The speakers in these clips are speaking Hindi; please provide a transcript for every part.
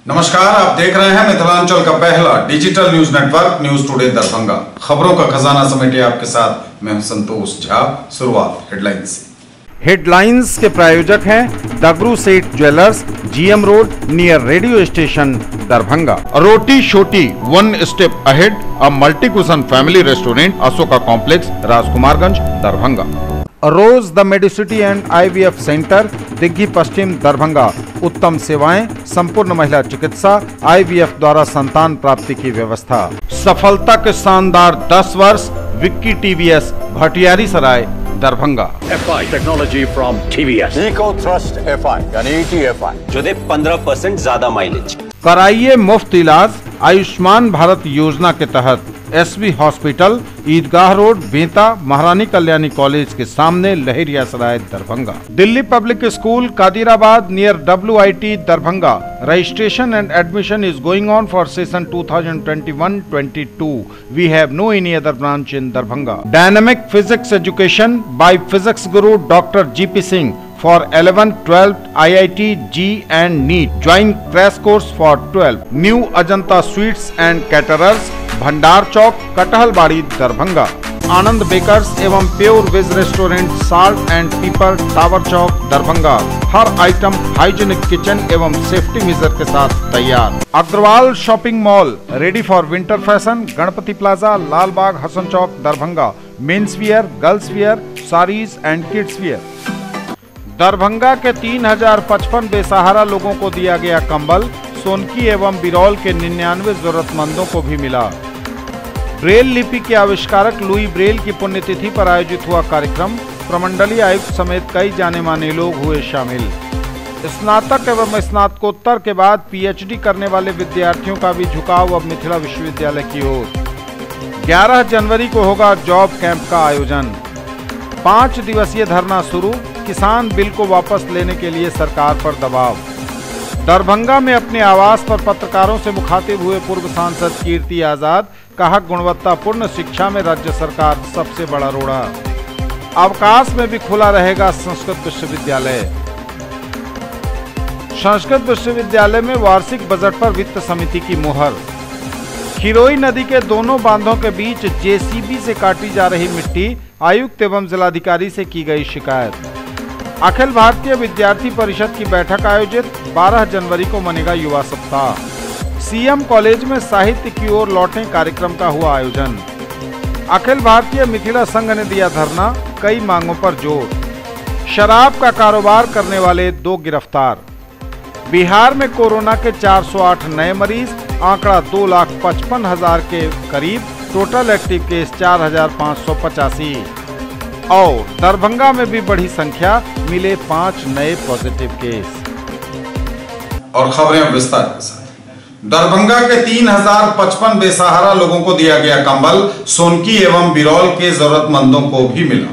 नमस्कार, आप देख रहे हैं मिथिलांचल का पहला digital news network news today Darbhanga. खबरों का खजाना समेटे आपके साथ मैं संतोष झा। शुरुआत हेडलाइंस से। हेडलाइंस के प्रायोजक हैं Dagru Seth jewellers, GM road near radio station Darbhanga. Roti Shoti one step ahead a multi cuisine family restaurant, Ashoka complex, Rajkumarganj, Darbhanga. Rose the medicity and IVF centre, Digghi Paschim, Darbhanga. उत्तम सेवाएं, संपूर्ण महिला चिकित्सा, आईवीएफ द्वारा संतान प्राप्ति की व्यवस्था। सफलता के शानदार 10 वर्ष, Vicky TVS, Bhatiyari Sarai, Darbhanga. FI technology from TVS, eco thrust FI यानी ETFI जो दे 15% ज्यादा माइलेज। कराइए मुफ्त इलाज आयुष्मान भारत योजना के तहत। SV hospital, Idgah road, Benta, Maharani Kalyani college के सामने, Laheria Sarai, Darbhanga. Delhi public school, Kadirabad near WIT, Darbhanga. Registration and admission is going on for session 2021-22. We have no any other branch in Darbhanga. Dynamic physics education by physics guru Dr. GP Singh for 11th, 12th, IIT, G and NEET. Join crash course for 12. New Ajanta Sweets and Caterers, Bhandar Chowk, Kathalbari, Darbhanga. Anand bakers एवं pure veg restaurant, salt and pepper, tower Chowk, Darbhanga. हर आइटम हाइजीनिक किचन एवं सेफ्टी मेजर के साथ तैयार। Agarwal shopping mall, ready for winter fashion, Ganpati plaza, Lal Bagh, Hasan Chowk, Darbhanga. Men's wear, girls wear, sarees and kids wear. Darbhanga के 3055 बेसहारा लोगों को दिया गया कंबल। सोनकी एवं बिरौल के 99 जरूरतमंदों को भी मिला। ब्रेल लिपि के आविष्कारक लुई ब्रेल की पुण्यतिथि पर आयोजित हुआ कार्यक्रम। प्रमंडलीय आयुक्त समेत कई जाने माने लोग हुए शामिल। स्नातक एवं स्नातकोत्तर के बाद PhD करने वाले विद्यार्थियों का भी झुकाव अब मिथिला विश्वविद्यालय की ओर। 11 जनवरी को होगा जॉब कैंप का आयोजन। 5 दिवसीय धरना शुरू, किसान बिल को वापस लेने के लिए सरकार पर दबाव। दरभंगा में अपने आवास पर पत्रकारों से मुखातिब हुए पूर्व सांसद कीर्ति आजाद, कहा गुणवत्तापूर्ण शिक्षा में राज्य सरकार सबसे बड़ा रोड़ा। अवकाश में भी खुला रहेगा संस्कृत विश्वविद्यालय। संस्कृत विश्वविद्यालय में वार्षिक बजट पर वित्त समिति की मुहर। खिरोई नदी के दोनों बांधों के बीच JCB से काटी जा रही मिट्टी, आयुक्त एवं जिलाधिकारी से की गई शिकायत। अखिल भारतीय विद्यार्थी परिषद की बैठक आयोजित, 12 जनवरी को मनेगा युवा सप्ताह। CM कॉलेज में साहित्य की ओर लौटें कार्यक्रम का हुआ आयोजन। अखिल भारतीय मिथिला संघ ने दिया धरना, कई मांगों पर जोर। शराब का कारोबार करने वाले 2 गिरफ्तार। बिहार में कोरोना के 408 नए मरीज, आंकड़ा 2,55,000 के करीब। Total active case 4,585। और दरभंगा में भी बढ़ी संख्या, मिले 5 नए पॉजिटिव केस। और खबरें विस्तार के साथ। दरभंगा के 3055 बेसहारा लोगों को दिया गया कंबल। सोनकी एवं बिरौल के जरूरतमंदों को भी मिला।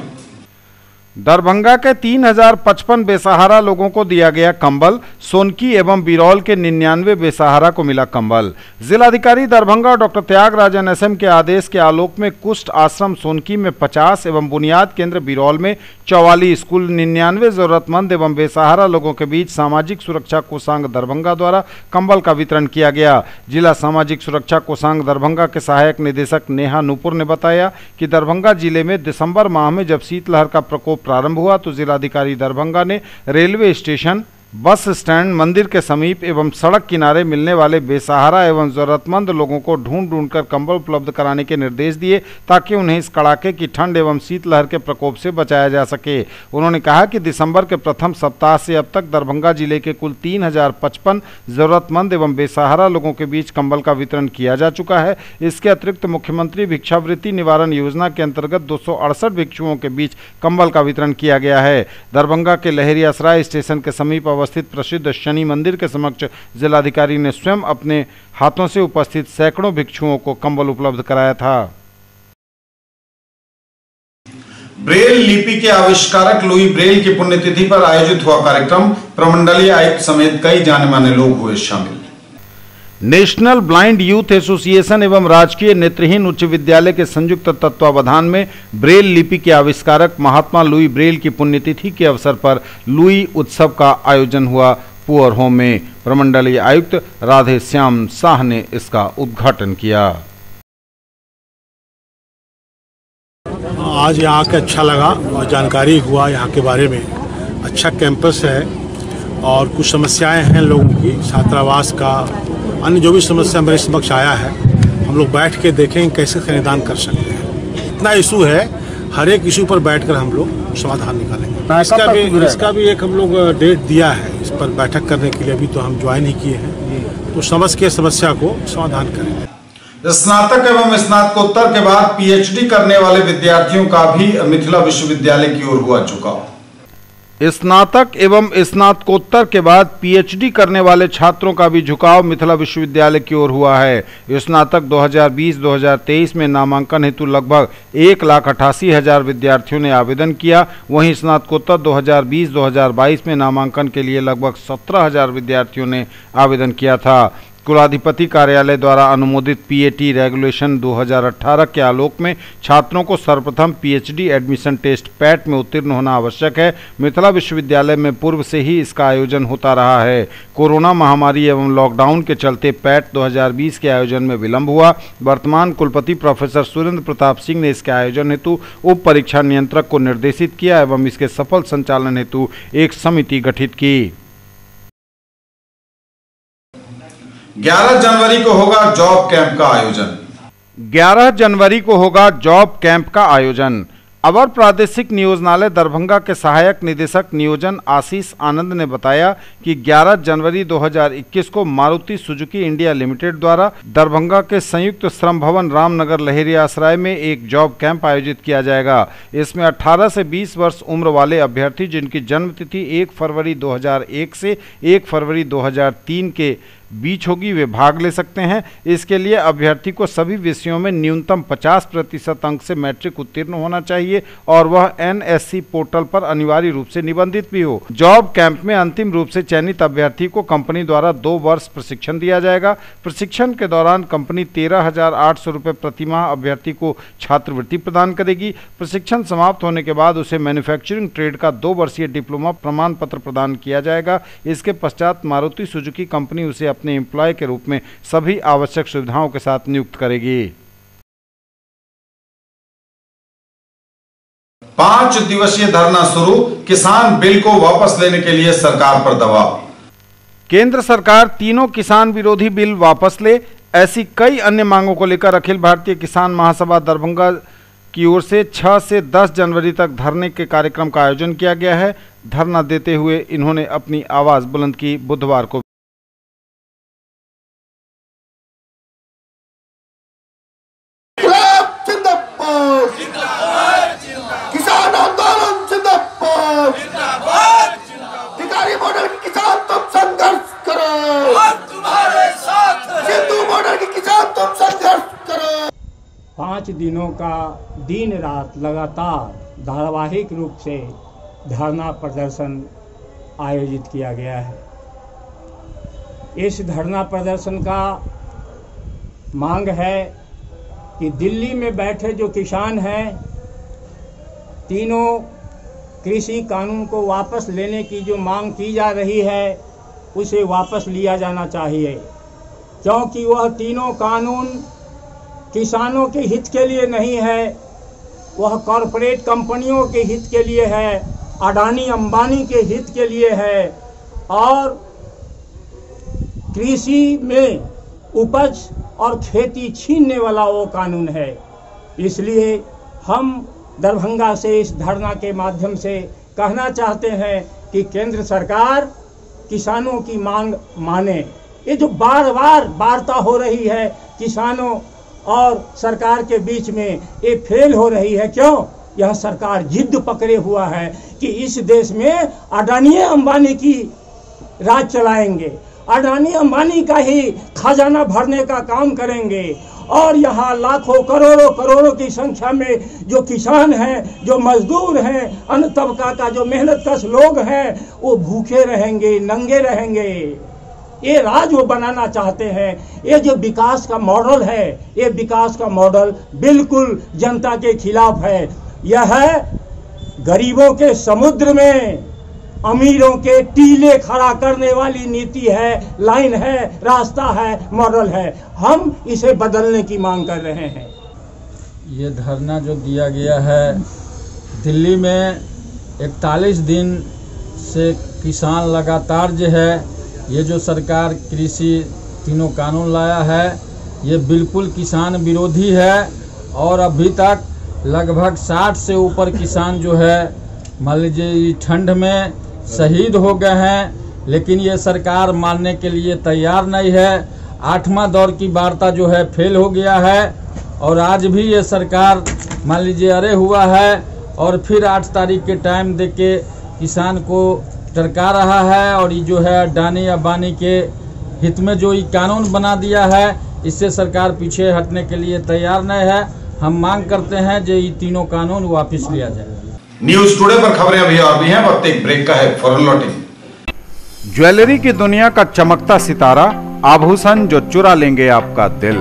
दरभंगा के 3055 बेसहारा लोगों को दिया गया कंबल। सोनकी एवं बिरौल के 99 बेसहारा को मिला कंबल। जिलाधिकारी दरभंगा डॉक्टर त्यागराजन SM के आदेश के आलोक में कुष्ठ आश्रम सोनकी में 50 एवं बुनियाद केंद्र बिरौल में 44 कुल 99 जरूरतमंद एवं बेसहारा लोगों के बीच सामाजिक सुरक्षा कोषांग दरभंगा द्वारा कंबल का वितरण किया गया। जिला सामाजिक सुरक्षा कोषांग दरभंगा के सहायक निदेशक नेहा नूपुर ने बताया कि दरभंगा जिले में दिसंबर माह में जब शीतलहर का प्रकोप प्रारंभ हुआ तो जिलाधिकारी दरभंगा ने रेलवे स्टेशन, बस स्टैंड, मंदिर के समीप एवं सड़क किनारे मिलने वाले बेसहारा एवं जरूरतमंद लोगों को ढूंढ कर कंबल उपलब्ध कराने के निर्देश दिए ताकि उन्हें इस कड़ाके की ठंड एवं शीतलहर के प्रकोप से बचाया जा सके। उन्होंने कहा कि दिसंबर के प्रथम सप्ताह से अब तक दरभंगा जिले के कुल 3055 जरूरतमंद एवं बेसहारा लोगों के बीच कंबल का वितरण किया जा चुका है। इसके अतिरिक्त मुख्यमंत्री भिक्षावृत्ति निवारण योजना के अंतर्गत 268 भिक्षुओं के बीच कंबल का वितरण किया गया है। दरभंगा के लहेरिया सराय स्टेशन के समीप अवस्थित प्रसिद्ध शनि मंदिर के समक्ष जिलाधिकारी ने स्वयं अपने हाथों से उपस्थित सैकड़ों भिक्षुओं को कंबल उपलब्ध कराया था। ब्रेल लिपि के आविष्कारक लुई ब्रेल की पुण्यतिथि पर आयोजित हुआ कार्यक्रम। प्रमंडलीय आयुक्त समेत कई जाने माने लोग हुए शामिल। नेशनल ब्लाइंड यूथ एसोसिएशन एवं राजकीय नेत्रहीन उच्च विद्यालय के संयुक्त तत्वावधान में ब्रेल लिपि के आविष्कारक महात्मा लुई ब्रेल की पुण्यतिथि के अवसर पर लुई उत्सव का आयोजन हुआ। पुअर होम में। प्रमंडलीय आयुक्त राधे श्याम शाह ने इसका उद्घाटन किया। आज यहाँ के अच्छा लगा और जानकारी हुआ यहाँ के बारे में। अच्छा कैंपस है और कुछ समस्याएं हैं लोगों की, छात्रावास का, अन्य जो भी समस्या मेरे समक्ष आया है, हम लोग बैठ के देखेंगे कैसे समाधान कर सकते हैं। इतना इशू है, हर एक इशू पर बैठकर हम लोग समाधान निकालेंगे। इसका भी एक हम लोग डेट दिया है इस पर बैठक करने के लिए। अभी तो हम ज्वाइन ही किए हैं, तो समझ के समस्या को समाधान करेंगे। स्नातक एवं स्नातकोत्तर के बाद पीएचडी करने वाले विद्यार्थियों का भी मिथिला विश्वविद्यालय की ओर हुआ झुकाव। स्नातक एवं स्नातकोत्तर के बाद पीएचडी करने वाले छात्रों का भी झुकाव मिथिला विश्वविद्यालय की ओर हुआ है। स्नातक 2020-2023 में नामांकन हेतु लगभग 1,88,000 विद्यार्थियों ने आवेदन किया। वहीं स्नातकोत्तर 2020-2022 में नामांकन के लिए लगभग 17,000 विद्यार्थियों ने आवेदन किया था। कुलाधिपति कार्यालय द्वारा अनुमोदित पीएटी रेगुलेशन 2018 के आलोक में छात्रों को सर्वप्रथम पीएचडी एडमिशन टेस्ट पैट में उत्तीर्ण होना आवश्यक है। मिथिला विश्वविद्यालय में पूर्व से ही इसका आयोजन होता रहा है। कोरोना महामारी एवं लॉकडाउन के चलते पैट 2020 के आयोजन में विलंब हुआ। वर्तमान कुलपति प्रोफेसर सुरेंद्र प्रताप सिंह ने इसके आयोजन हेतु उप परीक्षा नियंत्रक को निर्देशित किया एवं इसके सफल संचालन हेतु एक समिति गठित की। 11 जनवरी को होगा जॉब कैंप का आयोजन। 11 जनवरी को होगा जॉब कैंप का आयोजन। अवर प्रादेशिक नियोजनालय दरभंगा के सहायक निदेशक नियोजन आशीष आनंद ने बताया कि 11 जनवरी 2021 को मारुति सुजुकी इंडिया लिमिटेड द्वारा दरभंगा के संयुक्त श्रम भवन रामनगर लहेरियासराय में एक जॉब कैंप आयोजित किया जाएगा। इसमें 18 से 20 वर्ष उम्र वाले अभ्यर्थी जिनकी जन्म तिथि 1 फरवरी 2001 से 1 फरवरी 2003 के बीच होगी, वे भाग ले सकते हैं। इसके लिए अभ्यर्थी को सभी विषयों में न्यूनतम 50% अंक से मैट्रिक उत्तीर्ण होना चाहिए और वह एनएससी पोर्टल पर अनिवार्य रूप से निबंधित भी हो। जॉब कैंप में अंतिम रूप से चयनित अभ्यर्थी को कंपनी द्वारा 2 वर्ष प्रशिक्षण दिया जाएगा। प्रशिक्षण के दौरान कंपनी 13,800 रुपये प्रतिमाह अभ्यर्थी को छात्रवृत्ति प्रदान करेगी। प्रशिक्षण समाप्त होने के बाद उसे मैन्युफैक्चरिंग ट्रेड का 2 वर्षीय डिप्लोमा प्रमाण पत्र प्रदान किया जाएगा। इसके पश्चात मारुति सुजुकी कंपनी उसे अपने एम्प्लॉय के रूप में सभी आवश्यक सुविधाओं के साथ नियुक्त करेगी। 5 दिवसीय धरना शुरू, किसान बिल को वापस लेने के लिए सरकार पर दबाव। केंद्र सरकार तीनों किसान विरोधी बिल वापस ले, ऐसी कई अन्य मांगों को लेकर अखिल भारतीय किसान महासभा दरभंगा की ओर से 6 से 10 जनवरी तक धरने के कार्यक्रम का आयोजन किया गया है। धरना देते हुए इन्होंने अपनी आवाज बुलंद की। बुधवार को किसान आंदोलन जिंदाबाद, टिकारी बॉर्डर की किसान तुम संघर्ष करो, हम तुम्हारे साथ हैं। सिंधु बॉर्डर की किसान तुम संघर्ष करो। 5 दिनों का दिन रात लगातार धारावाहिक रूप से धरना प्रदर्शन आयोजित किया गया है। इस धरना प्रदर्शन का मांग है कि दिल्ली में बैठे जो किसान हैं, तीनों कृषि कानून को वापस लेने की जो मांग की जा रही है उसे वापस लिया जाना चाहिए, क्योंकि वह तीनों कानून किसानों के हित के लिए नहीं है, वह कॉरपोरेट कंपनियों के हित के लिए है, अडानी अंबानी के हित के लिए है और कृषि में उपज और खेती छीनने वाला वो कानून है। इसलिए हम दरभंगा से इस धरना के माध्यम से कहना चाहते हैं कि केंद्र सरकार किसानों की मांग माने। ये जो बार बार वार्ता हो रही है किसानों और सरकार के बीच में, ये फेल हो रही है। क्यों? यह सरकार जिद पकड़े हुआ है कि इस देश में अडानी अंबानी की राज चलाएंगे, अडानी अंबानी का ही खजाना भरने का काम करेंगे और यहाँ लाखों करोड़ों की संख्या में जो किसान हैं, जो मजदूर हैं, अन्य तबका का जो मेहनतकश लोग हैं, वो भूखे रहेंगे, नंगे रहेंगे। ये राज वो बनाना चाहते हैं। ये जो विकास का मॉडल है, ये विकास का मॉडल बिल्कुल जनता के खिलाफ है। यह है गरीबों के समुद्र में अमीरों के टीले खड़ा करने वाली नीति है, लाइन है, रास्ता है, मॉडल है। हम इसे बदलने की मांग कर रहे हैं। ये धरना जो दिया गया है, दिल्ली में 41 दिन से किसान लगातार जो है, ये जो सरकार कृषि तीनों कानून लाया है, ये बिल्कुल किसान विरोधी है। और अभी तक लगभग 60 से ऊपर किसान जो है, मान लीजिए ठंड में शहीद हो गए हैं, लेकिन ये सरकार मानने के लिए तैयार नहीं है। 8वां दौर की वार्ता जो है फेल हो गया है और आज भी ये सरकार मान लीजिए अरे हुआ है और फिर 8 तारीख के टाइम दे के किसान को टरका रहा है। और ये जो है अडानी अंबानी के हित में जो ये कानून बना दिया है, इससे सरकार पीछे हटने के लिए तैयार नहीं है। हम मांग करते हैं जो ये तीनों कानून वापस लिया जाए। न्यूज टुडे पर खबरें अभी और भी हैं, वक्त एक ब्रेक का है, फौरन लौटेंगे। ज्वेलरी की दुनिया का चमकता सितारा, आभूषण जो चुरा लेंगे आपका दिल।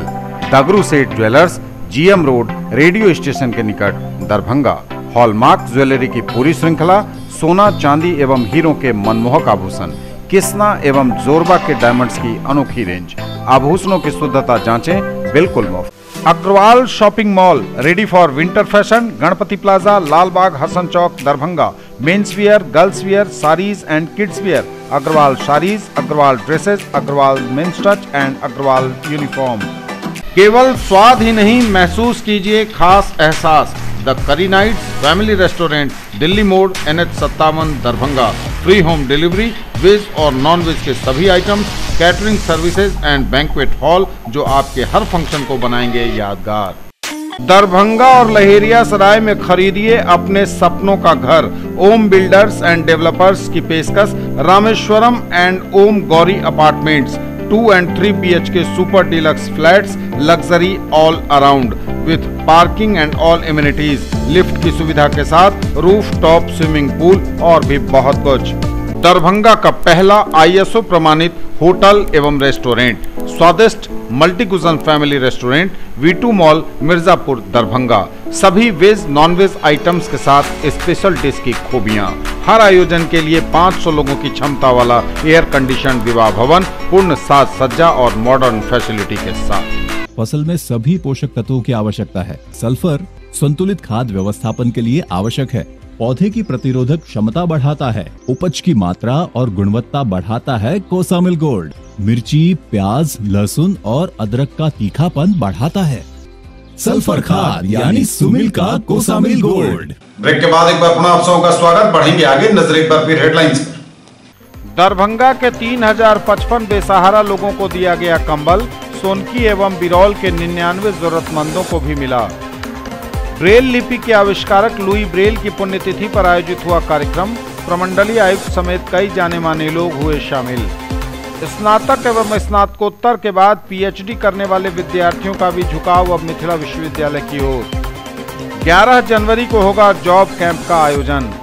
दगरू Seth jewellers, GM road, radio station के निकट, दरभंगा। हॉलमार्क ज्वेलरी की पूरी श्रृंखला, सोना, चांदी एवं हीरों के मनमोहक आभूषण, किस्ना एवं जोरबा के डायमंड्स की अनोखी रेंज। आभूषणों की शुद्धता जांचें, बिल्कुल मुफ्त। Agarwal shopping mall, ready for winter fashion, Ganpati plaza, Lalbagh, Hasan Chowk, Darbhanga. Men's wear, girls wear, sarees and kids wear, Agarwal sarees, Agarwal dresses, Agarwal men's touch and Agarwal uniform. केवल स्वाद ही नहीं, महसूस कीजिए खास एहसास। द करी नाइट्स फैमिली रेस्टोरेंट, दिल्ली मोड़, NH57, Darbhanga. Free home delivery, veg और नॉन वेज के सभी items, catering services and banquet hall जो आपके हर फंक्शन को बनाएंगे यादगार। दरभंगा और लहेरियासराय में खरीदिए अपने सपनों का घर। ओम बिल्डर्स एंड डेवलपर्स की पेशकश, Rameshwaram and Om Gauri apartments, 2 and 3 BHK super deluxe flats, luxury all around with parking and all amenities, lift की सुविधा के साथ, रूफ टॉप स्विमिंग पूल और भी बहुत कुछ। दरभंगा का पहला ISO प्रमाणित होटल एवं रेस्टोरेंट, स्वादिष्ट multi cuisine family restaurant, V2 mall, Mirzapur, Darbhanga. सभी वेज नॉन वेज आइटम्स के साथ स्पेशल डिश की खूबियां। हर आयोजन के लिए 500 लोगों की क्षमता वाला एयर कंडीशन विवाह भवन, पूर्ण साज सज्जा और मॉडर्न फैसिलिटी के साथ। फसल में सभी पोषक तत्वों की आवश्यकता है। सल्फर संतुलित खाद व्यवस्थापन के लिए आवश्यक है। पौधे की प्रतिरोधक क्षमता बढ़ाता है। उपज की मात्रा और गुणवत्ता बढ़ाता है कोसामिल गोल्ड। मिर्ची, प्याज, लहसुन और अदरक का तीखापन बढ़ाता है। सल्फर खाद यानी सुमिल का कोसामिल गोल्ड। ब्रेक के बाद एक बार पुनः आप सबका स्वागत। बढ़ेंगे आगे, नजर एक बार फिर हेडलाइंस पर। दरभंगा के 3055 बेसहारा लोगों को दिया गया कंबल। सोनकी एवं बिरौल के 99 जरूरतमंदों को भी मिला। ब्रेल लिपि के आविष्कारक लुई ब्रेल की पुण्यतिथि पर आयोजित हुआ कार्यक्रम। प्रमंडलीय आयुक्त समेत कई जाने माने लोग हुए शामिल। स्नातक एवं स्नातकोत्तर के बाद PhD करने वाले विद्यार्थियों का भी झुकाव अब मिथिला विश्वविद्यालय की ओर। 11 जनवरी को होगा जॉब कैंप का आयोजन।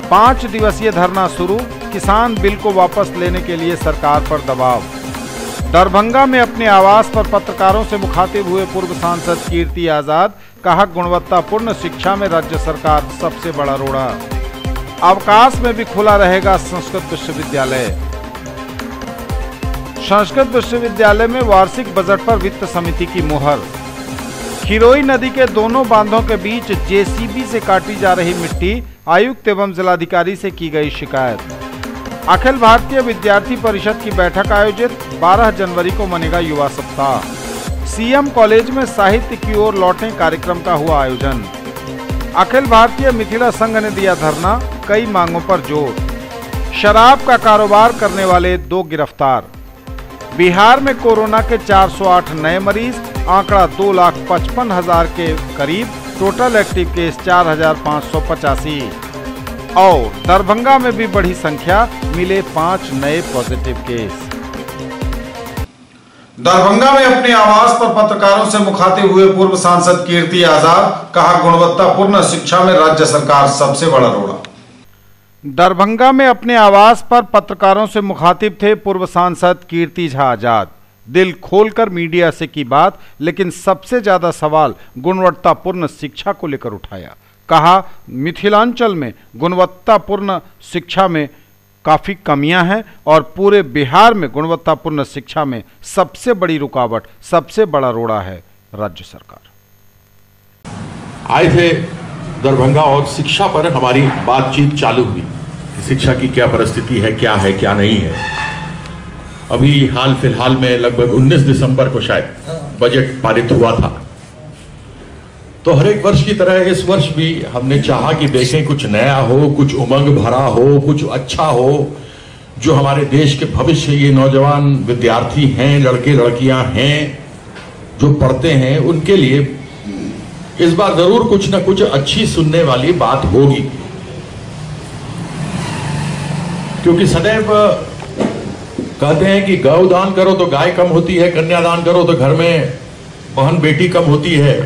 5 दिवसीय धरना शुरू, किसान बिल को वापस लेने के लिए सरकार पर दबाव। दरभंगा में अपने आवास पर पत्रकारों से मुखातिब हुए पूर्व सांसद कीर्ति आजाद, कहा गुणवत्तापूर्ण शिक्षा में राज्य सरकार सबसे बड़ा रोड़ा। अवकाश में भी खुला रहेगा संस्कृत विश्वविद्यालय। संस्कृत विश्वविद्यालय में वार्षिक बजट पर वित्त समिति की मुहर। खिरोई नदी के दोनों बांधों के बीच JCB से काटी जा रही मिट्टी, आयुक्त एवं जिलाधिकारी से की गई शिकायत। अखिल भारतीय विद्यार्थी परिषद की बैठक आयोजित, 12 जनवरी को मनेगा युवा सप्ताह। CM कॉलेज में साहित्य की ओर लौटे कार्यक्रम का हुआ आयोजन। अखिल भारतीय मिथिला संघ ने दिया धरना, कई मांगों पर जोर। शराब का कारोबार करने वाले 2 गिरफ्तार। बिहार में कोरोना के 408 नए मरीज, आंकड़ा 2,55,000 के करीब। Total active case 4,585। और दरभंगा में भी बढ़ी संख्या, मिले 5 नए पॉजिटिव केस। दरभंगा में अपने आवास पर पत्रकारों से मुखातिब हुए पूर्व सांसद कीर्ति आजाद, कहा गुणवत्तापूर्ण शिक्षा में राज्य सरकार सबसे बड़ा रोड़ा। दरभंगा में अपने आवास पर पत्रकारों से मुखातिब थे पूर्व सांसद कीर्ति झा आजाद। दिल खोलकर मीडिया से की बात, लेकिन सबसे ज्यादा सवाल गुणवत्तापूर्ण शिक्षा को लेकर उठाया। कहा, मिथिलांचल में गुणवत्तापूर्ण शिक्षा में काफ़ी कमियां हैं और पूरे बिहार में गुणवत्तापूर्ण शिक्षा में सबसे बड़ी रुकावट, सबसे बड़ा रोड़ा है राज्य सरकार। आए थे दरभंगा और शिक्षा पर हमारी बातचीत चालू हुई। शिक्षा की क्या परिस्थिति है, क्या नहीं है। अभी हाल फिलहाल में लगभग 19 दिसंबर को शायद बजट पारित हुआ था। तो हर एक वर्ष की तरह इस वर्ष भी हमने चाहा कि देखें कुछ नया हो, कुछ उमंग भरा हो, कुछ अच्छा हो, जो हमारे देश के भविष्य, ये नौजवान विद्यार्थी हैं, लड़के लड़कियां हैं जो पढ़ते हैं, उनके लिए इस बार जरूर कुछ ना कुछ अच्छी सुनने वाली बात होगी। क्योंकि सदैव कहते हैं कि गौ दान करो तो गाय कम होती है, कन्यादान करो तो घर में बहन बेटी कम होती है,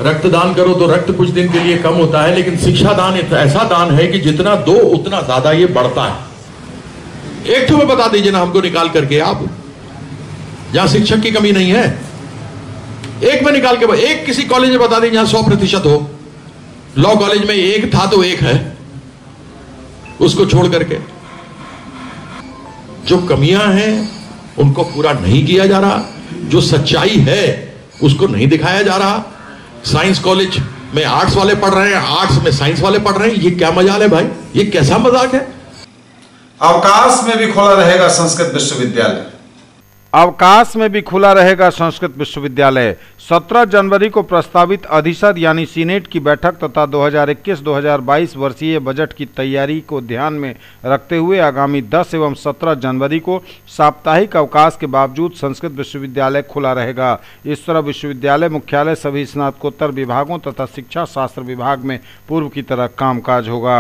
रक्तदान करो तो रक्त कुछ दिन के लिए कम होता है, लेकिन शिक्षा दान ऐसा दान है कि जितना दो उतना ज्यादा ये बढ़ता है। एक तो बता दीजिए ना हमको निकाल करके आप, जहां शिक्षक की कमी नहीं है, एक में निकाल के एक किसी कॉलेज में बता दीजिए जहां 100% हो। लॉ कॉलेज में एक था तो एक है, उसको छोड़ करके जो कमियां हैं उनको पूरा नहीं किया जा रहा, जो सच्चाई है उसको नहीं दिखाया जा रहा। साइंस कॉलेज में आर्ट्स वाले पढ़ रहे हैं, आर्ट्स में साइंस वाले पढ़ रहे हैं, ये क्या मजाल है भाई, ये कैसा मजाक है। अवकाश में भी खुला रहेगा संस्कृत विश्वविद्यालय। अवकाश में भी खुला रहेगा संस्कृत विश्वविद्यालय। 17 जनवरी को प्रस्तावित अधिसद यानी सीनेट की बैठक तथा 2021-2022 वर्षीय बजट की तैयारी को ध्यान में रखते हुए आगामी 10 एवं 17 जनवरी को साप्ताहिक अवकाश के बावजूद संस्कृत विश्वविद्यालय खुला रहेगा। इस तरह विश्वविद्यालय मुख्यालय सभी स्नातकोत्तर विभागों तथा शिक्षा शास्त्र विभाग में पूर्व की तरह कामकाज होगा।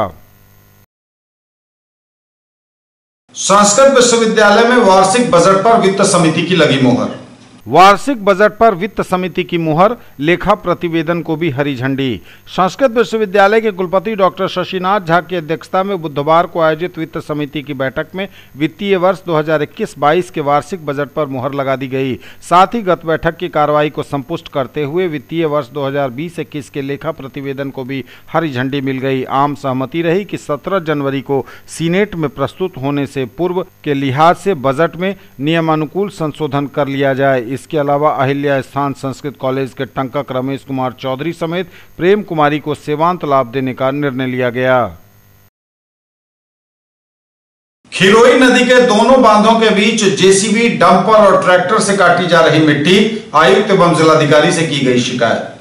संस्कृत विश्वविद्यालय में वार्षिक बजट पर वित्त समिति की लगी मुहर। वार्षिक बजट पर वित्त समिति की मुहर, लेखा प्रतिवेदन को भी हरी झंडी। संस्कृत विश्वविद्यालय के कुलपति डॉक्टर शशिनाथ झा की अध्यक्षता में बुधवार को आयोजित वित्त समिति की बैठक में वित्तीय वर्ष 2021-22 के वार्षिक बजट पर मुहर लगा दी गई। साथ ही गत बैठक की कार्रवाई को संपुष्ट करते हुए वित्तीय वर्ष 2020-21 के लेखा प्रतिवेदन को भी हरी झंडी मिल गई। आम सहमति रही कि 17 जनवरी को सीनेट में प्रस्तुत होने से पूर्व के लिहाज से बजट में नियमानुकूल संशोधन कर लिया जाए। इसके अलावा अहिल्या स्थान संस्कृत कॉलेज के टंकक रमेश कुमार चौधरी समेत प्रेम कुमारी को सेवांत लाभ देने का निर्णय लिया गया। खिरोई नदी के दोनों बांधों के बीच जेसीबी, डंपर और ट्रैक्टर से काटी जा रही मिट्टी, आयुक्त एवं जिलाधिकारी से की गई शिकायत।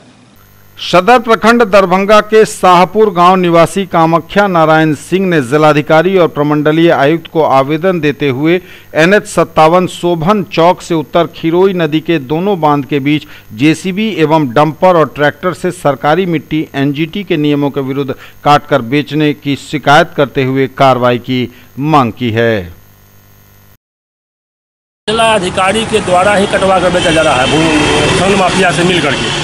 सदर प्रखंड दरभंगा के शाहपुर गांव निवासी कामाख्या नारायण सिंह ने जिलाधिकारी और प्रमंडलीय आयुक्त को आवेदन देते हुए NH 57 शोभन चौक से उत्तर खिरोई नदी के दोनों बांध के बीच जेसीबी एवं डंपर और ट्रैक्टर से सरकारी मिट्टी NGT के नियमों के विरुद्ध काटकर बेचने की शिकायत करते हुए कार्रवाई की मांग की है। जिलाधिकारी के द्वारा ही कटवा कर बेचा जा रहा है खनन माफिया से मिल करके,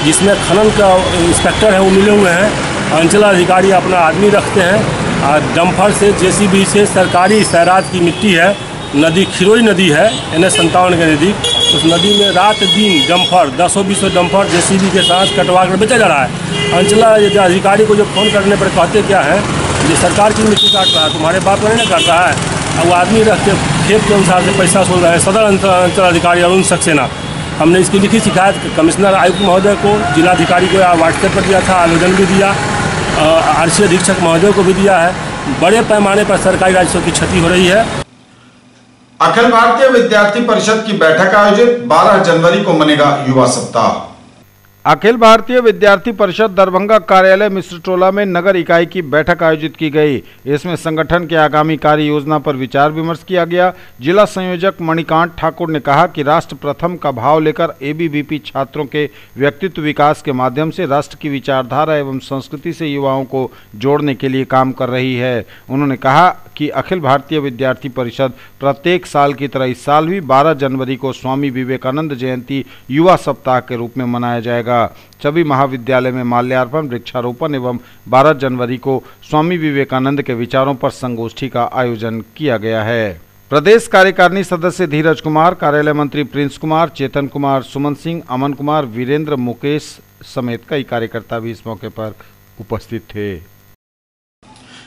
जिसमें खनन का इंस्पेक्टर है वो मिले हुए हैं, अंचलाधिकारी अपना आदमी रखते हैं और डंपर से जेसीबी से सरकारी सैरात की मिट्टी है, नदी खिरोई नदी है NH 57 के नदी, उस नदी में रात दिन डंपर 10-20 डंपर जेसीबी के साथ कटवा कर बेचा जा रहा है। अंचलाधिकारी को जो फ़ोन करने पर कहते क्या है, ये सरकार की मिट्टी काट रहा है, तुम्हारे बाप को नहीं काट रहा है, और वो आदमी रख के खेत के अनुसार से पैसा सोच रहे हैं। सदर अंचलाधिकारी अरुण सक्सेना, हमने इसकी लिखी शिकायत कमिश्नर आयुक्त महोदय को, जिलाधिकारी को व्हाट्सएप पर दिया था, आवेदन भी दिया, RC अधीक्षक महोदय को भी दिया है। बड़े पैमाने पर सरकारी राजस्व की क्षति हो रही है। अखिल भारतीय विद्यार्थी परिषद की बैठक आयोजित, 12 जनवरी को मनेगा युवा सप्ताह। अखिल भारतीय विद्यार्थी परिषद दरभंगा कार्यालय मिश्र टोला में नगर इकाई की बैठक आयोजित की गई। इसमें संगठन के आगामी कार्य योजना पर विचार विमर्श किया गया। जिला संयोजक मणिकांत ठाकुर ने कहा कि राष्ट्र प्रथम का भाव लेकर ABVP छात्रों के व्यक्तित्व विकास के माध्यम से राष्ट्र की विचारधारा एवं संस्कृति से युवाओं को जोड़ने के लिए काम कर रही है। उन्होंने कहा कि अखिल भारतीय विद्यार्थी परिषद प्रत्येक साल की तरह इस साल भी 12 जनवरी को स्वामी विवेकानंद जयंती युवा सप्ताह के रूप में मनाया जाएगा। सभी महाविद्यालय में माल्यार्पण, वृक्षारोपण एवं 12 जनवरी को स्वामी विवेकानंद के विचारों पर संगोष्ठी का आयोजन किया गया है। प्रदेश कार्यकारिणी सदस्य धीरज कुमार, कार्यालय मंत्री प्रिंस कुमार, चेतन कुमार, सुमन सिंह, अमन कुमार, वीरेंद्र, मुकेश, समेत कई कार्यकर्ता भी इस मौके पर उपस्थित थे।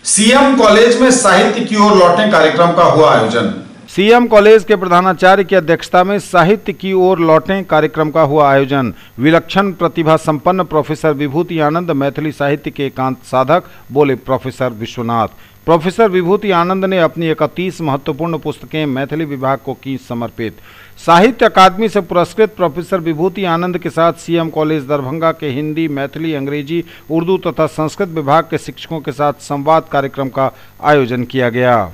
सीएम कॉलेज में साहित्य की ओर लौटें कार्यक्रम का हुआ आयोजन। सीएम कॉलेज के प्रधानाचार्य की अध्यक्षता में साहित्य की ओर लौटें कार्यक्रम का हुआ आयोजन। विलक्षण प्रतिभा संपन्न प्रोफेसर विभूति आनंद मैथिली साहित्य के एकांत साधक, बोले प्रोफेसर विश्वनाथ। प्रोफेसर विभूति आनंद ने अपनी 31 महत्वपूर्ण पुस्तकें मैथिली विभाग को की समर्पित। साहित्य अकादमी से पुरस्कृत प्रोफेसर विभूति आनंद के साथ सीएम कॉलेज दरभंगा के हिंदी, मैथिली, अंग्रेजी, उर्दू तथा संस्कृत विभाग के शिक्षकों के साथ संवाद कार्यक्रम का आयोजन किया गया।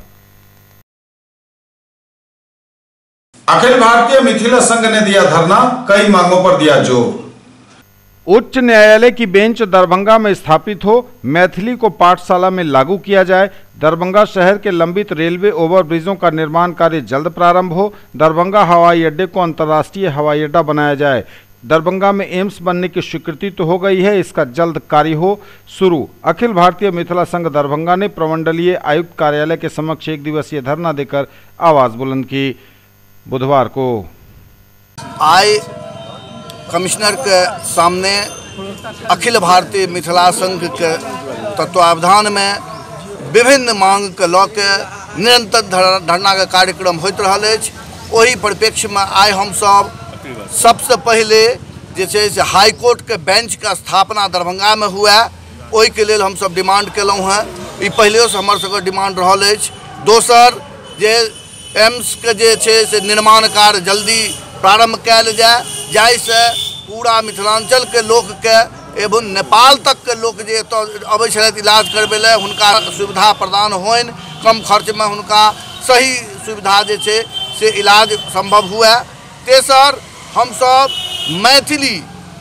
अखिल भारतीय मिथिला संघ ने दिया धरना, कई मांगों पर दिया जोर। उच्च न्यायालय की बेंच दरभंगा में स्थापित हो, मैथिली को पाठशाला में लागू किया जाए। दरभंगा शहर के लंबित रेलवे ओवरब्रिजों का निर्माण कार्य जल्द प्रारंभ हो। दरभंगा हवाई अड्डे को अंतर्राष्ट्रीय हवाई अड्डा बनाया जाए। दरभंगा में एम्स बनने की स्वीकृति तो हो गई है, इसका जल्द कार्य हो शुरू। अखिल भारतीय मिथिला संघ दरभंगा ने प्रमंडलीय आयुक्त कार्यालय के समक्ष 1 दिवसीय धरना देकर आवाज बुलंद की। बुधवार को आए कमिश्नर के सामने अखिल भारतीय मिथिला संघ के तत्वावधान में विभिन्न मांग के लऽ के निरंतर धरना के कार्यक्रम होइत रहल अछि। ओही परिप्रेक्ष्य में आइ हम सब सबसे पहले जे छै से हाई कोर्ट के बेंच के स्थापना दरभंगा में हुए, ओहि के लेल हम सब डिमांड केलहुँ हैं। ई पहले से हमर सबके डिमांड रहल अछि। दोसर जे एम्स के जे छै से निर्माण कार्य जल्दी प्रारंभ कयल जाए, जाहिसँ पूरा मिथिलांचल के लोक के एवं नेपाल तक के लोक जे अबै छथि इलाज करबै लए हुनका सुविधा प्रदान होइन, कम खर्च में हुनका सही सुविधा जे छै से इलाज संभव हुए। तेसर हम सब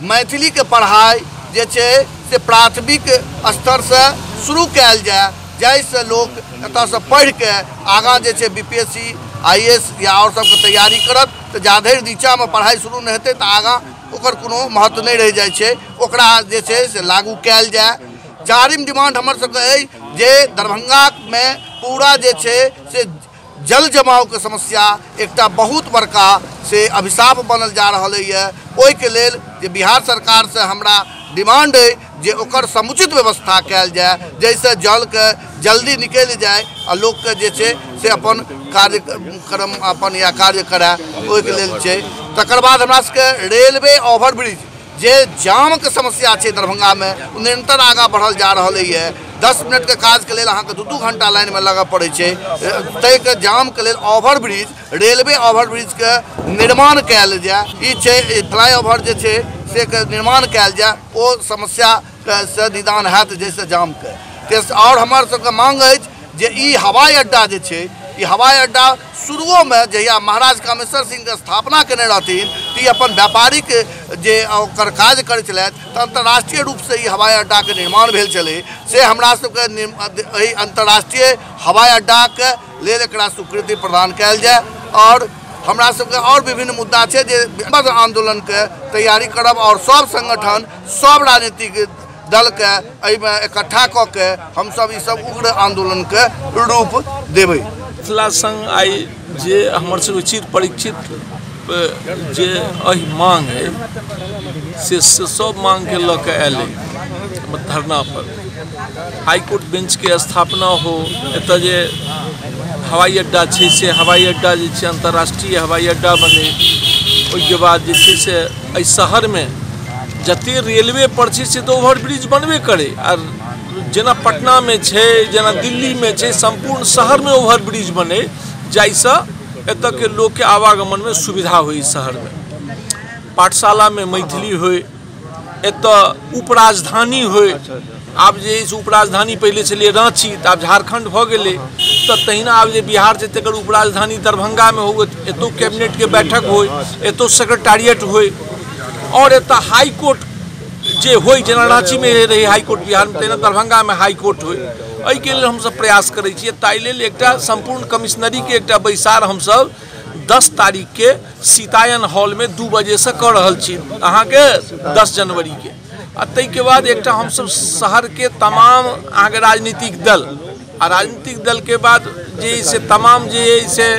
मैथिली के पढ़ाई जे छै से प्राथमिक स्तर से शुरू कयल जाए, जाहिसँ लोक एतऽ से पढ़ि के आगाँ जे छै बीपीएससी आईएएस या और सबके तैयारी करत। तो जाधरि नीचा में पढ़ाई शुरू नहीं हेतै तो आगाँ ओकर कोनो महत्व नहीं रह जाए छै, ओकरा जे छै से लागू कयल जाए। चारिम डिमांड हमर सबके अइ जे दरभंगा में पूरा जे छै से जल जमाव के समस्या एकटा बहुत बड़का से अभिशाप बनल जा रहल है। ओहि के लेल जे बिहार सरकार से हमरा डिमांड है जे ओकर समुचित व्यवस्था कयल जाए, जैसे जल के जल्दी निकल जाए और लोग के जे छै से अपन कार्यक्रम अपन या कार्य कराए, ओहि के लेल छै। तकर बाद हमरा सबके रेलवे ओवरब्रिज जे जाम के समस्या छै दरभंगा में निरंतर आगाँ बढ़ल जा रहा है। 10 मिनट के काज के लिए अहाँ के 2-2 घंटा लाइन में लगे पड़े छै। तय के जाम के लिए ओवरब्रिज, रेलवे ओवरब्रिज के निर्माण कयल जाए, ई छै फ्लाईओवर जे छै से के निर्माण कयल जाए, ओ समस्या से निदान हैत जैसे जाम के। और हमार सबके मांग अछि जे ई हवाई अड्डा जे छै, ई हवाई अड्डा शुरुओ में जहिया महाराज कामेश्वर सिंह के स्थापना केने रहथिन तो ई अपन व्यापारिक जे ओकर काज करै छलथि तो अंतर्राष्ट्रीय रूप से ई हवाई अड्डा के निर्माण भेल छलै। से हमरा सबके एहि अंतर्राष्ट्रीय हवाई अड्डा के लेल एकरा स्वीकृति प्रदान कयल जाए। और हमरा सबके और विभिन्न मुद्दा छै जे आंदोलन के तैयारी करब और सब संगठन सब राजनीतिक दल के एहिमे इकट्ठा कऽ के हम सब ई सब उग्र आंदोलन के रूप देबै। मिथिला संघ आई जे हमर सबके चिर परीक्षित जे एहि मांग है से सब मांग के लऽ के आयल धरना पर। हाई कोर्ट बेंच के स्थापना हो, एतऽ जे हवाई अड्डा छै से हवाई अड्डा जे छै अंतर्राष्ट्रीय हवाई अड्डा बने। ओहिके बाद जे छै से एहि शहर में जते रेलवे पर छै से तो ओवरब्रिज बनबे करे, और जेना पटना में छै, जेना दिल्ली में छै, संपूर्ण शहर में ओवरब्रिज बने, जाहिसँ एतऽ के लोग के आवागमन में सुविधा हो। शहर में पाठशाला में मैथिली हो, एतऽ उपराजधानी हो। आब जे उपराजधानी पहले छलै रांची तो आब झारखंड भऽ गेलै, तो तहिना आब जे बिहार छै तकर उपराजधानी दरभंगा में हो, एतौ कैबिनेट के बैठक हो, एतौ सेक्रेटारिएट हो, और एतऽ हाई कोर्ट जे हो, जेना रांची में रही हाई कोर्ट बिहार में, तेना दरभंगा में हाई कोर्ट हो। एहि के लेल हमसब प्रयास करै छियै। ताहि लेल एकटा संपूर्ण कमिश्नरी के एकटा बैसार हमसब 10 तारीख के सीतायन हॉल में 2 बजे से कर रहल छी, अहाँ के 10 जनवरी के। आ ताहि के बाद एकटा हमसब शहर के तमाम अहाँ के राजनीतिक दल, आ राजनीतिक दल के बाद जे से तमाम जे से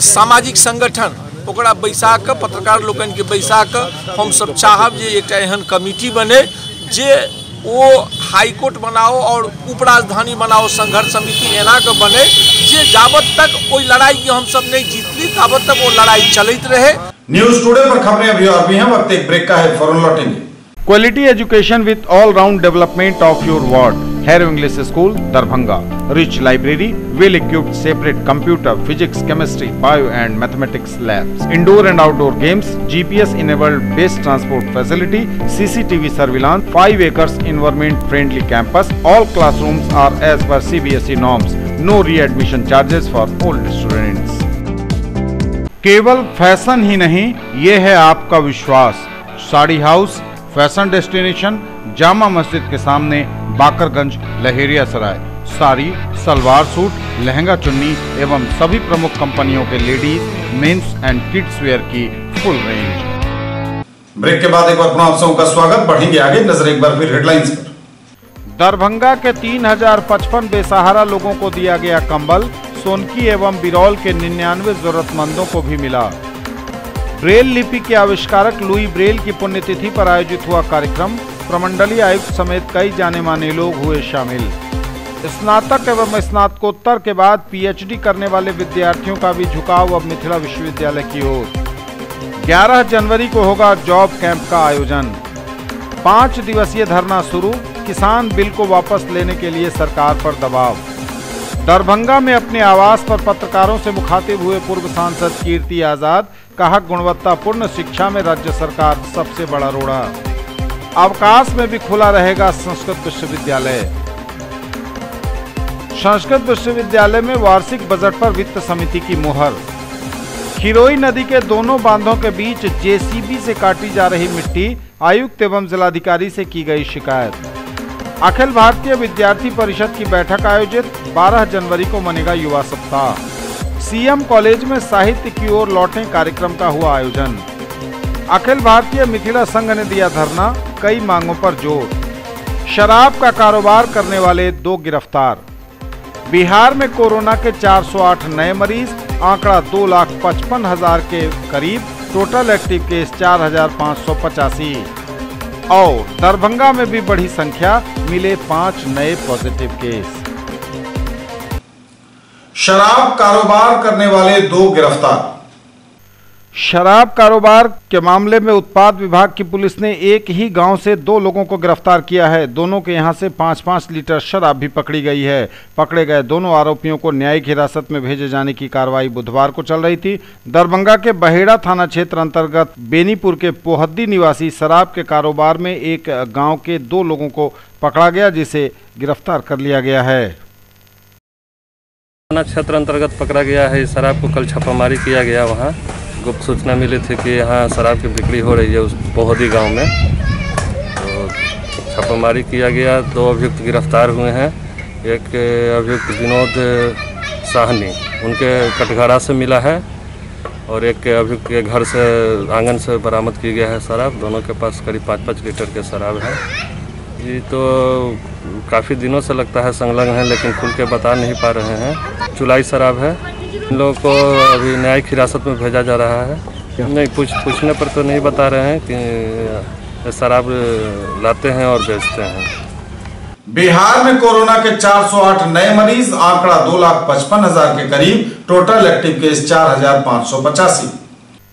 सामाजिक संगठन, ओकरा बैसा के पत्रकार लोगन के बैसा के हम सब चाहब जे एक एहन कमिटी बने जे वो हाईकोर्ट बनाओ और उपराजधानी बनाओ संघर्ष समिति एना के बने जे जावत तक कोई लड़ाई की हम सब नहीं जीतली तावत तक वो लड़ाई चलते रहे। न्यूज टुडे पर खबरें अभी और भी हैं, वक्त एक ब्रेक का है, फौरन लौटेंगे। Quality education with all-round development of your ward. Harrow English School, Darbhanga. Rich library, well-equipped separate computer, physics, chemistry, bio and mathematics labs. Indoor and outdoor games, GPS-enabled base transport facility, CCTV surveillance, 5 acres environment-friendly campus. All classrooms are as per CBSE norms. No re-admission charges for old students. केवल फैशन ही नहीं, ये है आपका विश्वास। Sari house fashion destination, Jama Masjid के सामने, बाकरगंज, लहेरिया सराय। साड़ी, सलवार सूट, लहंगा चुन्नी एवं सभी प्रमुख कंपनियों के ladies, men's and kids wear की फुल रेंज। ब्रेक के बाद एक बार पुनः आप सबका स्वागत। बढ़ेंगे आगे, नजर एक बार फिर हेडलाइंस पर। दरभंगा के 3055 बेसहारा लोगों को दिया गया कंबल। सोनकी एवं बिरौल के 99 जरूरतमंदों को भी मिला। ब्रेल लिपि के आविष्कारक लुई ब्रेल की पुण्यतिथि पर आयोजित हुआ कार्यक्रम। प्रमंडलीय आयुक्त समेत कई जाने माने लोग हुए शामिल। स्नातक एवं स्नातकोत्तर के बाद पीएचडी करने वाले विद्यार्थियों का भी झुकाव अब मिथिला विश्वविद्यालय की ओर। 11 जनवरी को होगा जॉब कैंप का आयोजन। 5 दिवसीय धरना शुरू। किसान बिल को वापस लेने के लिए सरकार पर दबाव। दरभंगा में अपने आवास पर पत्रकारों से मुखातिब हुए पूर्व सांसद कीर्ति आजाद, कहा गुणवत्तापूर्ण शिक्षा में राज्य सरकार सबसे बड़ा रोड़ा। अवकाश में भी खुला रहेगा संस्कृत विश्वविद्यालय। संस्कृत विश्वविद्यालय में वार्षिक बजट पर वित्त समिति की मुहर। खिरोई नदी के दोनों बांधों के बीच जेसीबी से काटी जा रही मिट्टी, आयुक्त एवं जिलाधिकारी से की गई शिकायत। अखिल भारतीय विद्यार्थी परिषद की बैठक आयोजित। 12 जनवरी को मनेगा युवा सप्ताह। सीएम कॉलेज में साहित्य की ओर लौटे कार्यक्रम का हुआ आयोजन। अखिल भारतीय मिथिला संघ ने दिया धरना, कई मांगों पर जोर। शराब का कारोबार करने वाले 2 गिरफ्तार। बिहार में कोरोना के 408 नए मरीज, आंकड़ा 2,55,000 के करीब। Total active case 4,585। और दरभंगा में भी बढ़ी संख्या, मिले 5 नए पॉजिटिव केस। शराब कारोबार करने वाले 2 गिरफ्तार। शराब कारोबार के मामले में उत्पाद विभाग की पुलिस ने एक ही गांव से 2 लोगों को गिरफ्तार किया है। दोनों के यहां से 5-5 लीटर शराब भी पकड़ी गई है। पकड़े गए दोनों आरोपियों को न्यायिक हिरासत में भेजे जाने की कार्रवाई बुधवार को चल रही थी। दरभंगा के बहेड़ा थाना क्षेत्र अंतर्गत बेनीपुर के पोहद्दी निवासी शराब के कारोबार में एक गाँव के 2 लोगों को पकड़ा गया, जिसे गिरफ्तार कर लिया गया है। थाना क्षेत्र अंतर्गत पकड़ा गया है। शराब को कल छापामारी किया गया। वहाँ गुप्त सूचना मिली थी कि यहाँ शराब की बिक्री हो रही है उस पोहदी गांव में, तो छापामारी किया गया। 2 अभियुक्त गिरफ्तार हुए हैं। एक अभियुक्त विनोद साहनी, उनके कटघरा से मिला है, और एक अभियुक्त के घर से आंगन से बरामद की गया है शराब। दोनों के पास करीब 5-5 लीटर के शराब है। ये तो काफ़ी दिनों से लगता है संलग्न है, लेकिन खुल के बता नहीं पा रहे हैं। चुलाई शराब है। इन लोगों को अभी न्यायिक हिरासत में भेजा जा रहा है। नहीं, पूछने पर तो नहीं बता रहे हैं कि शराब लाते हैं और बेचते हैं। बिहार में कोरोना के 408 नए मरीज, आंकड़ा 2,55,000 के करीब। Total active case 4,585।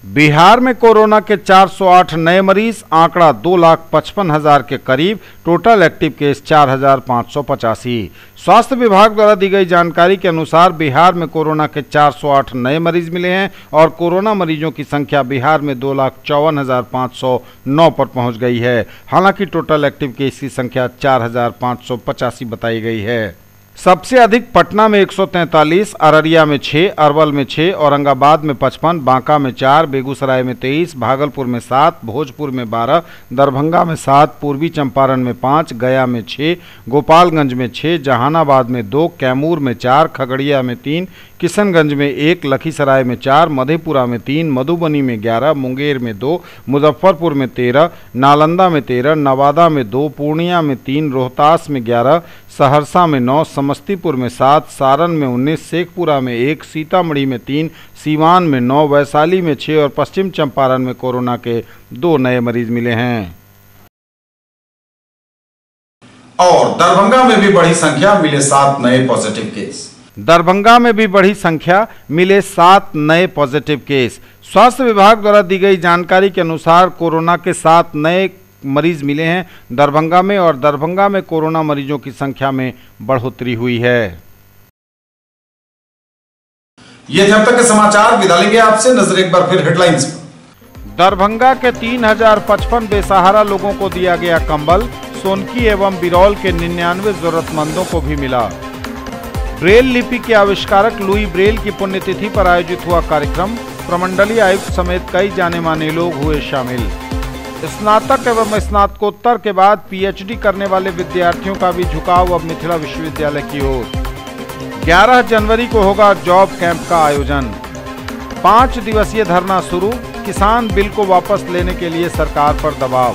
बिहार में कोरोना के 408 नए मरीज, आंकड़ा 2,55,000 के करीब। Total active case 4,585। स्वास्थ्य विभाग द्वारा दी गई जानकारी के अनुसार बिहार में कोरोना के 408 नए मरीज मिले हैं और कोरोना मरीजों की संख्या बिहार में 2,54,509 पर पहुंच गई है। हालांकि टोटल एक्टिव केस की संख्या 4,585 बताई गई है। सबसे अधिक पटना में 143, अररिया में 6, अरवल में 6, औरंगाबाद में 55, बांका में 4, बेगूसराय में 23, भागलपुर में 7, भोजपुर में 12, दरभंगा में 7, पूर्वी चंपारण में 5, गया में 6, गोपालगंज में 6, जहानाबाद में 2, कैमूर में 4, खगड़िया में 3, किशनगंज में 1, लखीसराय में 4, मधेपुरा में 3, मधुबनी में 11, मुंगेर में 2, मुजफ्फरपुर में 13, नालंदा में 13, नवादा में 2, पूर्णिया में 3, रोहतास में 11, सहरसा में 9, समस्तीपुर में 7, सारण में 19, शेखपुरा में 1, सीतामढ़ी में 3, सीवान में 9, वैशाली में 6 और पश्चिम चंपारण में कोरोना के 2 नए मरीज मिले हैं। और दरभंगा में भी बड़ी संख्या मिले 7 नए पॉजिटिव केस। दरभंगा में भी बड़ी संख्या मिले 7 नए पॉजिटिव केस। स्वास्थ्य विभाग द्वारा दी गई जानकारी के अनुसार कोरोना के 7 नए मरीज मिले हैं दरभंगा में और दरभंगा में कोरोना मरीजों की संख्या में बढ़ोतरी हुई है। ये थे अब तक के समाचार। विदा लेंगे आपसे, नजर एक बार फिर हेडलाइंस पर। दरभंगा के 3055 बेसहारा लोगों को दिया गया कंबल। सोनकी एवं बिरौल के 99 जरूरतमंदों को भी मिला। ब्रेल लिपि के आविष्कारक लुई ब्रेल की पुण्यतिथि पर आयोजित हुआ कार्यक्रम। प्रमंडलीय आयुक्त समेत कई जाने माने लोग हुए शामिल। स्नातक एवं स्नातकोत्तर के बाद पीएचडी करने वाले विद्यार्थियों का भी झुकाव अब मिथिला विश्वविद्यालय की ओर। 11 जनवरी को होगा जॉब कैंप का आयोजन। 5 दिवसीय धरना शुरू। किसान बिल को वापस लेने के लिए सरकार पर दबाव।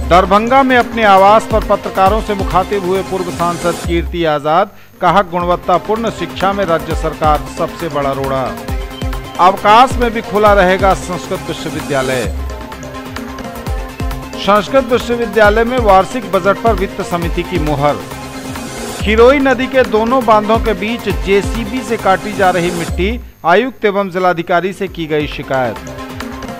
दरभंगा में अपने आवास पर पत्रकारों से मुखातिब हुए पूर्व सांसद कीर्ति आजाद। कहा, गुणवत्तापूर्ण शिक्षा में राज्य सरकार सबसे बड़ा रोड़ा। अवकाश में भी खुला रहेगा संस्कृत विश्वविद्यालय। संस्कृत विश्वविद्यालय में वार्षिक बजट पर वित्त समिति की मुहर। खिरोई नदी के दोनों बांधों के बीच जेसीबी से काटी जा रही मिट्टी। आयुक्त एवं जिलाधिकारी से की गई शिकायत।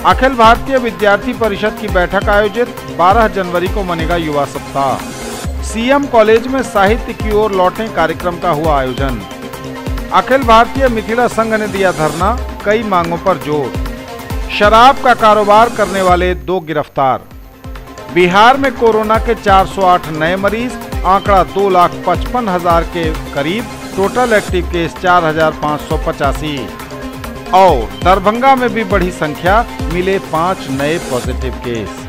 अखिल भारतीय विद्यार्थी परिषद की बैठक आयोजित। 12 जनवरी को मनेगा युवा सप्ताह। सीएम कॉलेज में साहित्य की ओर लौटे कार्यक्रम का हुआ आयोजन। अखिल भारतीय मिथिला संघ ने दिया धरना। कई मांगों पर जोर। शराब का कारोबार करने वाले 2 गिरफ्तार। बिहार में कोरोना के 408 नए मरीज। आंकड़ा 2,55,000 के करीब। Total active case 4,585। और दरभंगा में भी बड़ी संख्या मिले 5 नए पॉजिटिव केस।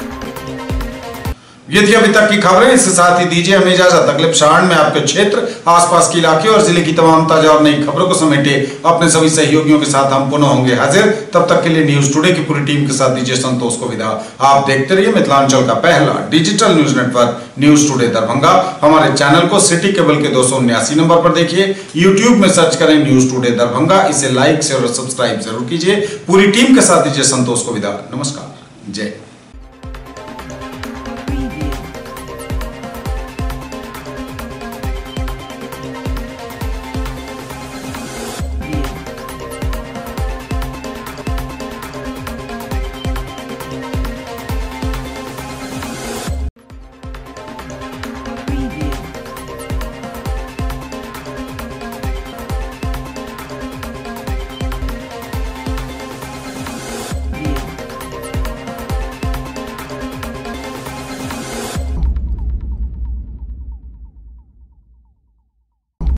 ये थी अभी तक की खबरें। इसके साथ ही दीजिए हमें इजाजत। अगले प्रसारण में आपके क्षेत्र, आसपास के इलाके और जिले की तमाम ताजा और नई खबरों को समेटे अपने सभी सहयोगियों के साथ हम पुनः होंगे हाजिर। तब तक के लिए न्यूज टुडे की पूरी टीम के साथ दीजिए संतोष को विदा। आप देखते रहिए मिथिलांचल का पहला digital news network news today Darbhanga. हमारे चैनल को सिटी केबल के 279 नंबर पर देखिए। यूट्यूब में सर्च करें न्यूज टुडे दरभंगा। इसे लाइक शेयर और सब्सक्राइब जरूर कीजिए। पूरी टीम के साथ दीजिए संतोष को विदा। नमस्कार, जय।